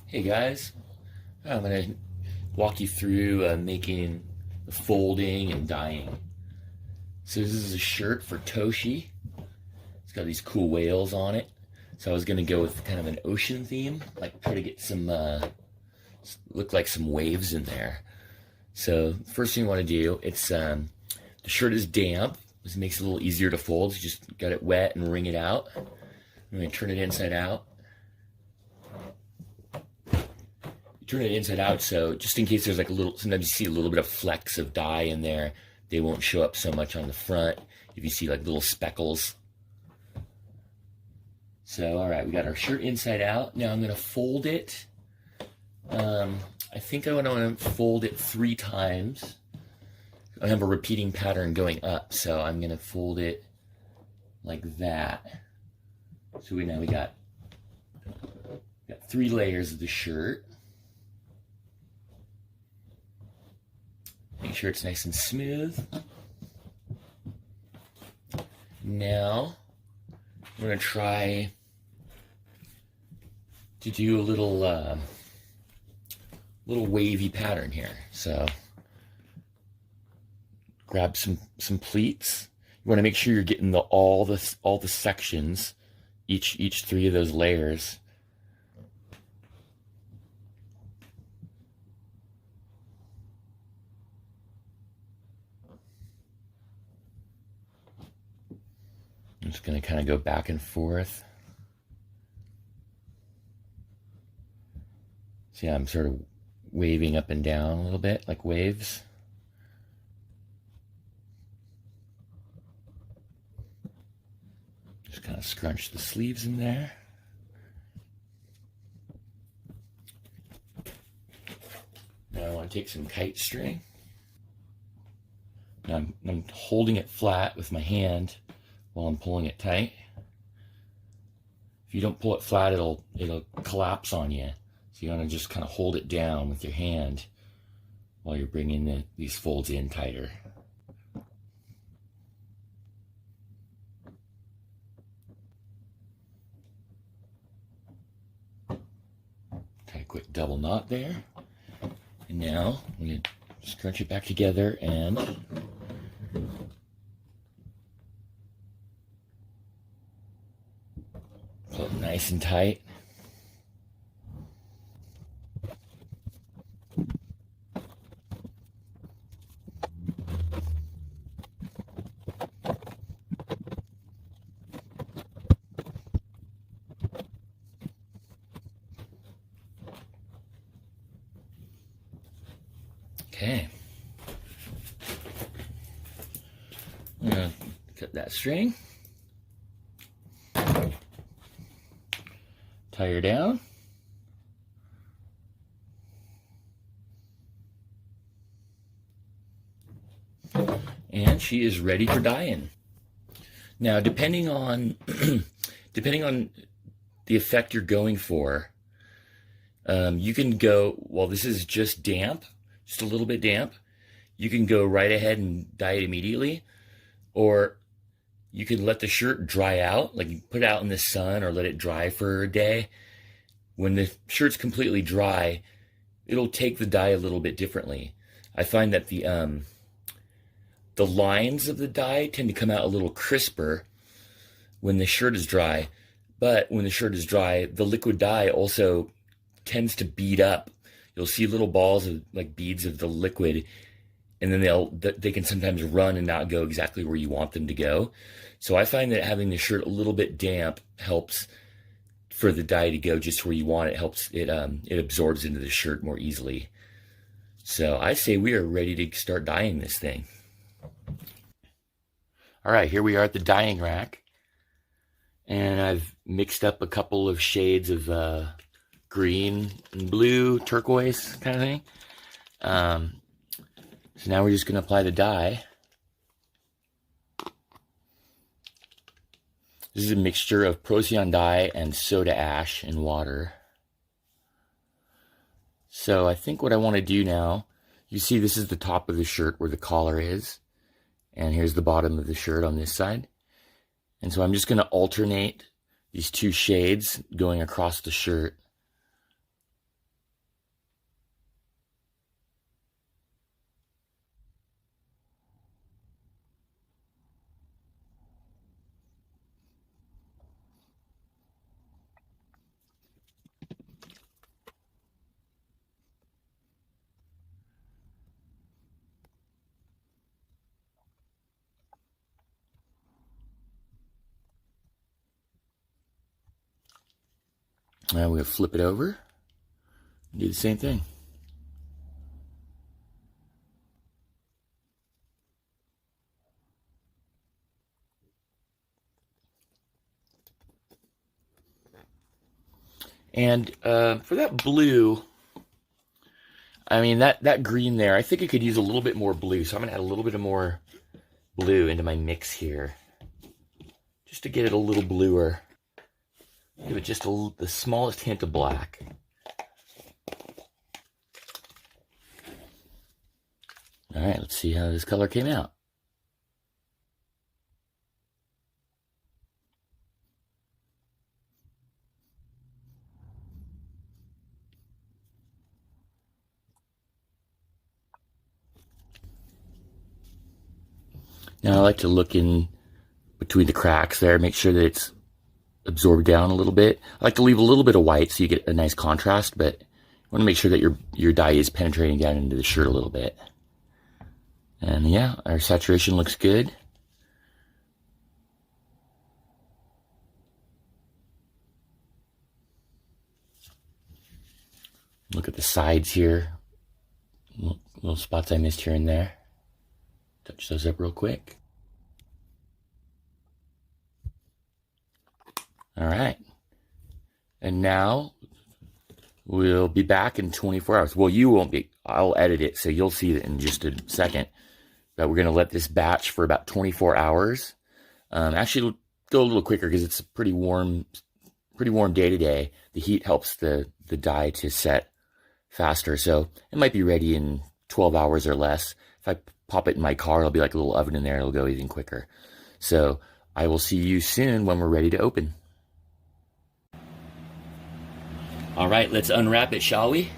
Hey guys, I'm going to walk you through making the folding and dyeing. So this is a shirt for Toshi. It's got these cool whales on it. So I was going to go with kind of an ocean theme, like try to get some, look like some waves in there. So first thing you want to do, the shirt is damp. This makes it a little easier to fold. So just got it wet and wring it out. I'm going to turn it inside out. Turn it inside out, so just in case there's like sometimes you see a little bit of flecks of dye in there, they won't show up so much on the front if you see like little speckles. So all right, we got our shirt inside out. Now I'm going to fold it. I think I want to fold it 3 times. I have a repeating pattern going up, so I'm going to fold it like that. So now we got 3 layers of the shirt. Make sure it's nice and smooth. Now, we're going to try to do a little wavy pattern here. So, grab some pleats. You want to make sure you're getting all the sections, each 3 of those layers. I'm just going to kind of go back and forth. See, I'm sort of waving up and down a little bit, like waves. Just kind of scrunch the sleeves in there. Now I want to take some kite string. Now I'm holding it flat with my hand while I'm pulling it tight. If you don't pull it flat, it'll collapse on you. So you want to just kind of hold it down with your hand while you're bringing these folds in tighter. Tie a quick double knot there. And now I'm going to scrunch it back together and pull it nice and tight. Okay. I'm going to cut that string. Tie her down. And she is ready for dyeing. Now, depending on the effect you're going for, you can go, well, this is just damp, just a little bit damp. You can go right ahead and dye it immediately, or you can let the shirt dry out, like you put it out in the sun or let it dry for a day. When the shirt's completely dry, it'll take the dye a little bit differently. I find that the lines of the dye tend to come out a little crisper when the shirt is dry. But when the shirt is dry, the liquid dye also tends to bead up. You'll see little balls of like beads of the liquid, and then they can sometimes run and not go exactly where you want them to go. So I find that having the shirt a little bit damp helps for the dye to go just where you want it. Helps it absorbs into the shirt more easily. So I say we are ready to start dyeing this thing. All right, here we are at the dyeing rack, and I've mixed up a couple of shades of green and blue, turquoise kind of thing. So now we're just going to apply the dye. This is a mixture of Procyon dye and soda ash and water. So I think what I want to do now, you see this is the top of the shirt where the collar is, and here's the bottom of the shirt on this side. And so I'm just going to alternate these 2 shades going across the shirt. Now we'll flip it over and do the same thing. And for that blue, I mean, that green there, I think it could use a little bit more blue. So I'm going to add a little bit of more blue into my mix here, just to get it a little bluer. Give it just the smallest hint of black. All right, let's see how this color came out. Now I like to look in between the cracks there, make sure that it's absorbed down a little bit. I like to leave a little bit of white so you get a nice contrast, but you want to make sure that your dye is penetrating down into the shirt a little bit. And yeah, our saturation looks good. Look at the sides here. Little spots I missed here and there. Touch those up real quick. All right. And now we'll be back in 24 hours. Well, you won't be. I'll edit it, so you'll see it in just a second. But we're going to let this batch for about 24 hours. Actually, it'll go a little quicker because it's a pretty warm day today. The heat helps the dye to set faster, so it might be ready in 12 hours or less. If I pop it in my car, it'll be like a little oven in there. It'll go even quicker. So I will see you soon when we're ready to open. All right, let's unwrap it, shall we?